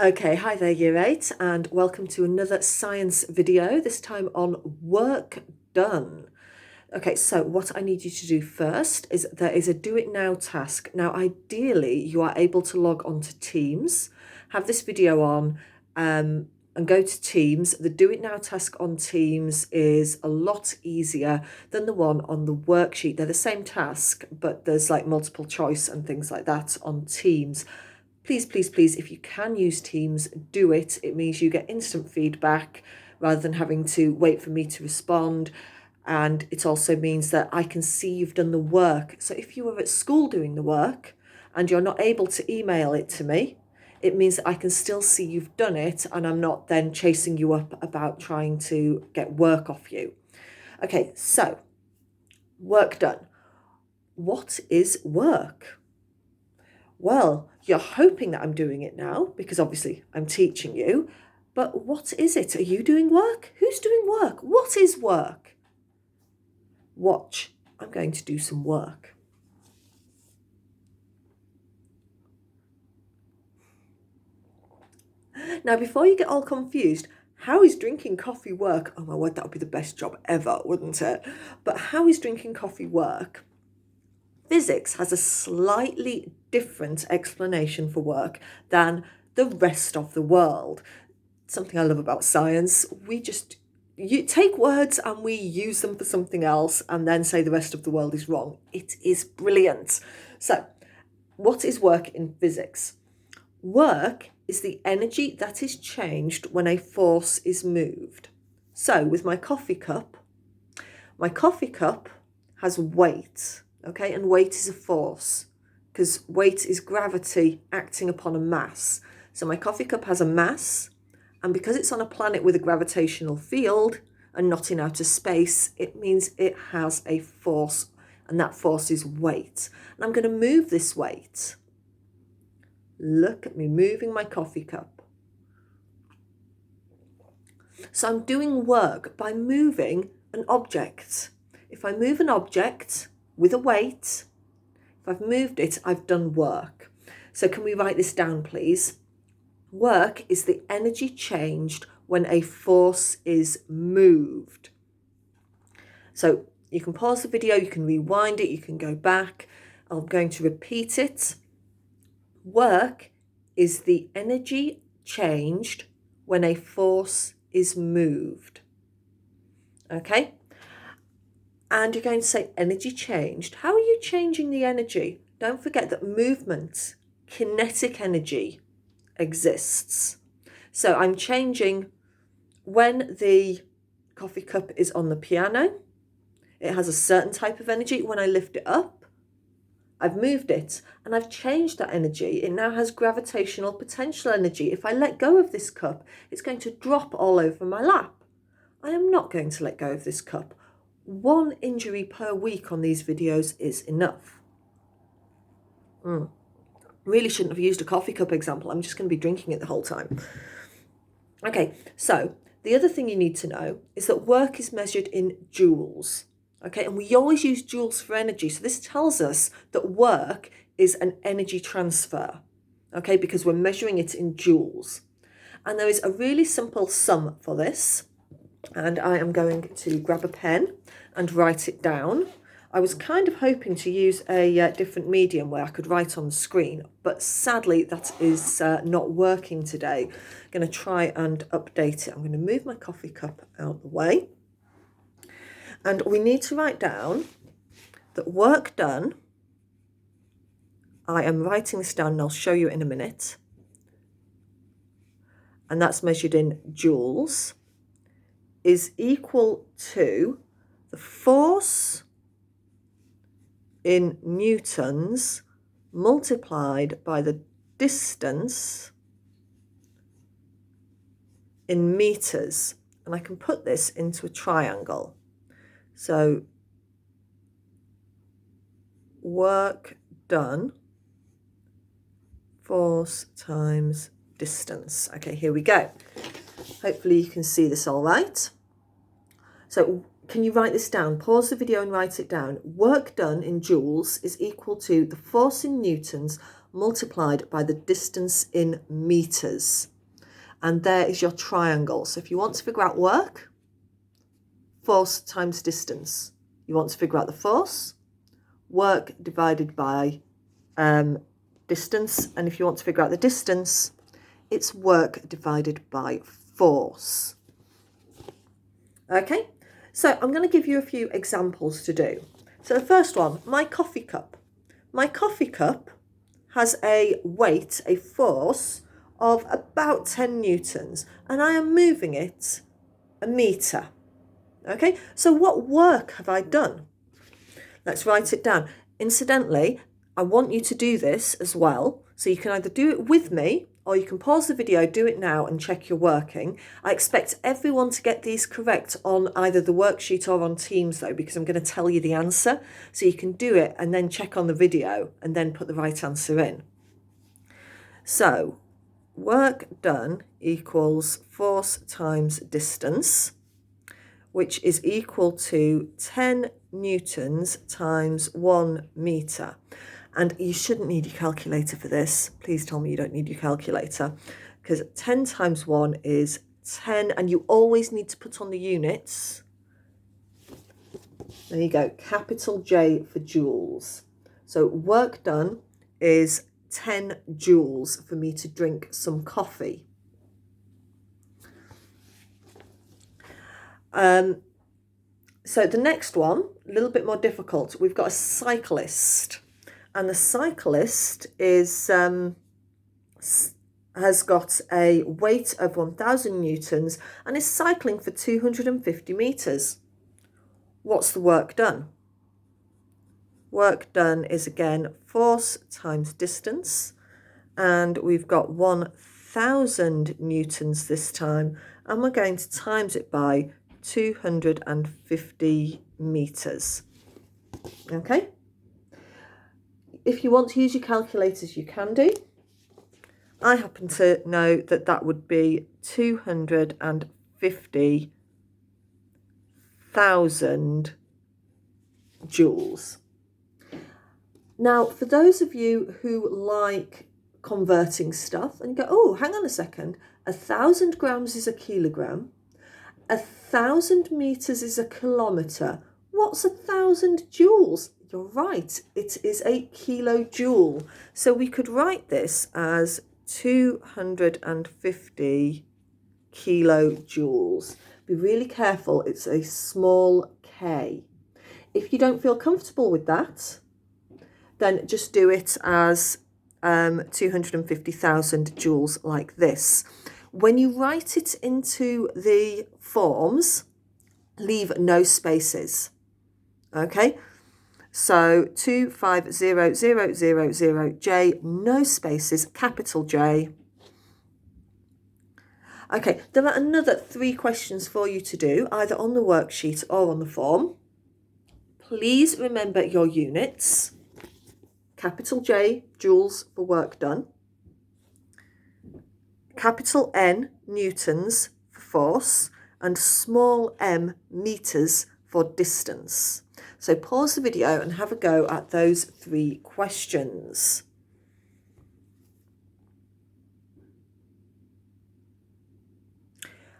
Okay, hi there Year 8 and welcome to another science video, this time on work done. Okay, so what I need you to do first is there is a do it now task. Now ideally you are able to log on to Teams, have this video on and go to Teams. The do it now task on Teams is a lot easier than the one on the worksheet. They're the same task, but there's like multiple choice and things like that on Teams. Please, please, please, if you can use Teams, do it. It means you get instant feedback rather than having to wait for me to respond. And it also means that I can see you've done the work. So if you were at school doing the work and you're not able to email it to me, it means that I can still see you've done it and I'm not then chasing you up about trying to get work off you. Okay, so work done. What is work? Well, you're hoping that I'm doing it now because obviously I'm teaching you, but what is it? Are you doing work? Who's doing work? What is work? Watch, I'm going to do some work. Now, before you get all confused, how is drinking coffee work? Oh my word, that would be the best job ever, wouldn't it? But how is drinking coffee work? Physics has a slightly different explanation for work than the rest of the world. Something I love about science, you take words and we use them for something else and then say the rest of the world is wrong. It is brilliant. So, what is work in physics? Work is the energy that is changed when a force is moved. So, with my coffee cup has weight. Okay, and weight is a force because weight is gravity acting upon a mass. So my coffee cup has a mass, and because it's on a planet with a gravitational field and not in outer space, it means it has a force, and that force is weight. And I'm going to move this weight. Look at me moving my coffee cup. So I'm doing work by moving an object. If I move an object with a weight, if I've moved it, I've done work. So can we write this down, please? Work is the energy changed when a force is moved. So you can pause the video, you can rewind it, you can go back. I'm going to repeat it. Work is the energy changed when a force is moved. Okay? And you're going to say energy changed. How are you changing the energy? Don't forget that movement, kinetic energy exists. So I'm changing when the coffee cup is on the piano. It has a certain type of energy. When I lift it up, I've moved it and I've changed that energy. It now has gravitational potential energy. If I let go of this cup, it's going to drop all over my lap. I am not going to let go of this cup. 1 injury per week on these videos is enough. Really shouldn't have used a coffee cup example. I'm just going to be drinking it the whole time. Okay, so the other thing you need to know is that work is measured in joules. Okay, and we always use joules for energy. So this tells us that work is an energy transfer. Okay, because we're measuring it in joules. And there is a really simple sum for this. And I am going to grab a pen and write it down. I was kind of hoping to use a different medium where I could write on the screen, but sadly that is not working today. I'm going to try and update it. I'm going to move my coffee cup out the way. And we need to write down that work done, I am writing this down and I'll show you in a minute. And that's measured in joules, is equal to the force in newtons multiplied by the distance in meters. And I can put this into a triangle. So work done, force times distance. Okay, here we go. Hopefully you can see this all right. So can you write this down? Pause the video and write it down. Work done in joules is equal to the force in newtons multiplied by the distance in meters. And there is your triangle. So if you want to figure out work, force times distance. You want to figure out the force, work divided by distance. And if you want to figure out the distance, it's work divided by force. Okay, so I'm going to give you a few examples to do. So the first one, my coffee cup. My coffee cup has a weight, a force of about 10 newtons, and I am moving it a metre. Okay, so what work have I done? Let's write it down. Incidentally, I want you to do this as well. So you can either do it with me or you can pause the video, do it now and check you're working. I expect everyone to get these correct on either the worksheet or on Teams though, because I'm going to tell you the answer. So you can do it and then check on the video and then put the right answer in. So work done equals force times distance, which is equal to 10 newtons times 1 metre. And you shouldn't need your calculator for this. Please tell me you don't need your calculator, because 10 times 1 is 10, and you always need to put on the units. There you go, capital J for joules. So work done is 10 joules for me to drink some coffee. So the next one, a little bit more difficult. We've got a cyclist, and the cyclist is has got a weight of 1,000 newtons and is cycling for 250 meters. What's the work done? Work done is again force times distance, and we've got 1,000 newtons this time, and we're going to times it by 250 meters. Okay, if you want to use your calculators, you can do. I happen to know that that would be 250,000 joules. Now, for those of you who like converting stuff and go, oh, hang on a second, 1,000 grams is a kilogram, 1,000 meters is a kilometre. What's 1,000 joules? You're right, it is a kilojoule. So we could write this as 250 kilojoules. Be really careful, it's a small k. If you don't feel comfortable with that, then just do it as 250,000 joules like this. When you write it into the forms, leave no spaces. Okay, so 250000J, no spaces, capital J. Okay, there are another 3 questions for you to do, either on the worksheet or on the form. Please remember your units. Capital J, joules for work done. Capital N, newtons for force, and small m, meters for distance. So pause the video and have a go at those 3 questions.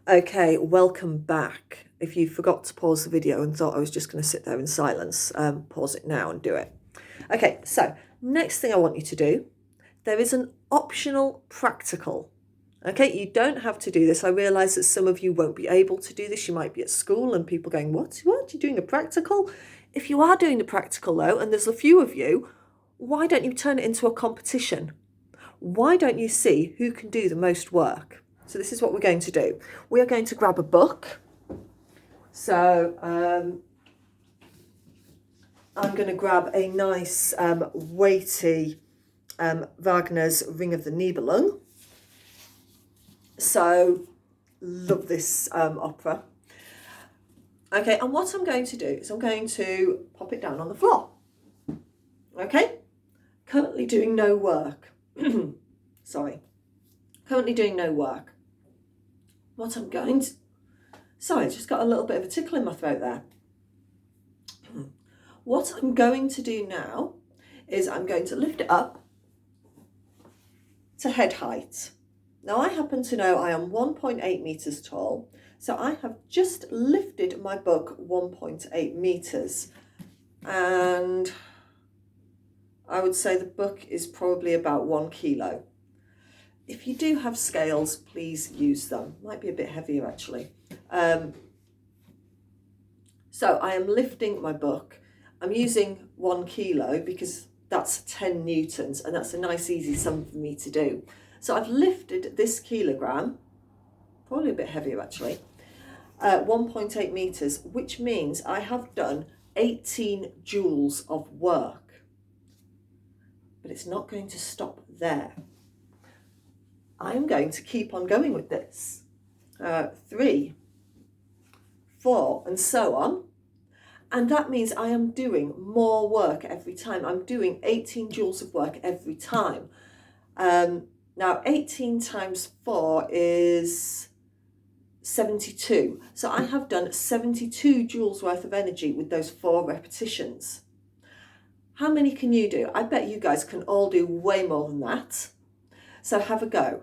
Okay, welcome back. If you forgot to pause the video and thought I was just going to sit there in silence, pause it now and do it. Okay, so next thing I want you to do, there is an optional practical. Okay, you don't have to do this. I realise that some of you won't be able to do this. You might be at school and people going, what? You're doing a practical? If you are doing the practical though, and there's a few of you, why don't you turn it into a competition? Why don't you see who can do the most work? So this is what we're going to do. We are going to grab a book. So I'm going to grab a nice weighty Wagner's Ring of the Nibelung. So, love this opera. Okay, and what I'm going to do is I'm going to pop it down on the floor. Okay, currently doing no work. Sorry, currently doing no work. What I'm going to... Sorry, just got a little bit of a tickle in my throat there. What I'm going to do now is I'm going to lift it up to head height. Now I happen to know I am 1.8 meters tall, so I have just lifted my book 1.8 meters, and I would say the book is probably about 1 kilo. If you do have scales, please use them. Might be a bit heavier actually. So I am lifting my book. I'm using 1 kilo because that's 10 newtons, and that's a nice easy sum for me to do. So I've lifted this kilogram, probably a bit heavier actually, 1.8 meters, which means I have done 18 joules of work. But it's not going to stop there. I'm going to keep on going with this. 3, 4, and so on. And that means I am doing more work every time. I'm doing 18 joules of work every time. Now 18 times 4 is 72. So I have done 72 joules worth of energy with those 4 repetitions. How many can you do? I bet you guys can all do way more than that. So have a go.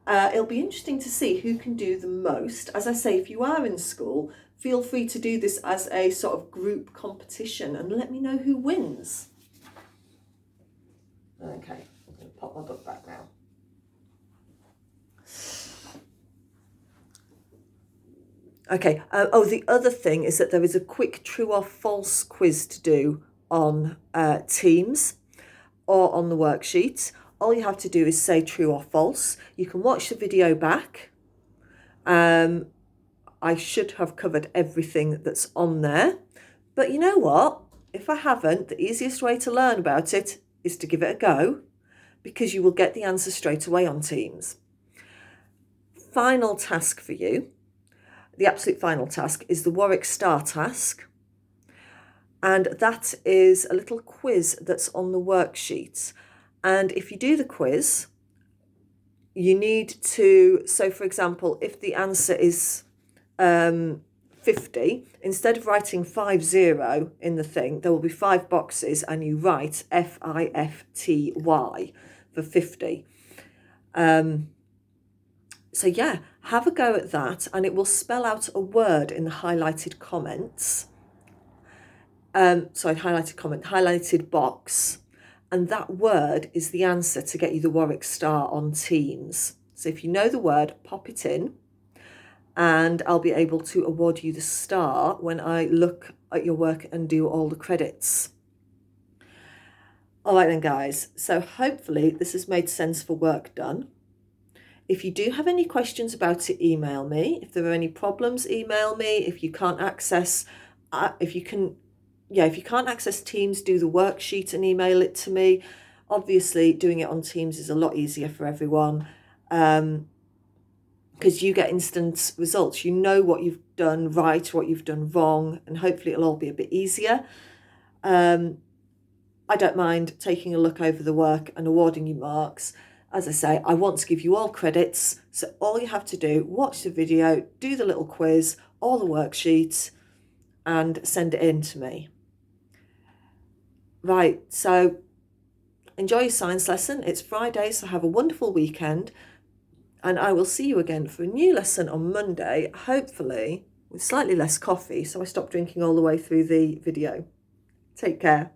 It'll be interesting to see who can do the most. As I say, if you are in school, feel free to do this as a sort of group competition and let me know who wins. Okay, I'm going to pop my book back now. Okay, the other thing is that there is a quick true or false quiz to do on Teams or on the worksheet. All you have to do is say true or false. You can watch the video back. I should have covered everything that's on there. But you know what? If I haven't, the easiest way to learn about it is to give it a go, because you will get the answer straight away on Teams. Final task for you, the absolute final task, is the Warwick Star task. And that is a little quiz that's on the worksheet. And if you do the quiz, you need to, so for example, if the answer is 50, instead of writing 50 in the thing, there will be 5 boxes and you write FIFTY for 50. So yeah, have a go at that, and it will spell out a word in the highlighted comments. Highlighted box. And that word is the answer to get you the Warwick Star on Teams. So if you know the word, pop it in, and I'll be able to award you the star when I look at your work and do all the credits. All right then, guys. So hopefully this has made sense for work done. If you do have any questions about it, email me. If there are any problems, email me. If you can't access, if you can't access Teams, do the worksheet and email it to me. Obviously, doing it on Teams is a lot easier for everyone, because you get instant results. You know what you've done right, what you've done wrong, and hopefully it'll all be a bit easier. I don't mind taking a look over the work and awarding you marks. As I say, I want to give you all credits, so all you have to do, watch the video, do the little quiz, or the worksheets, and send it in to me. Right, so enjoy your science lesson. It's Friday, so have a wonderful weekend, and I will see you again for a new lesson on Monday, hopefully with slightly less coffee, so I stop drinking all the way through the video. Take care.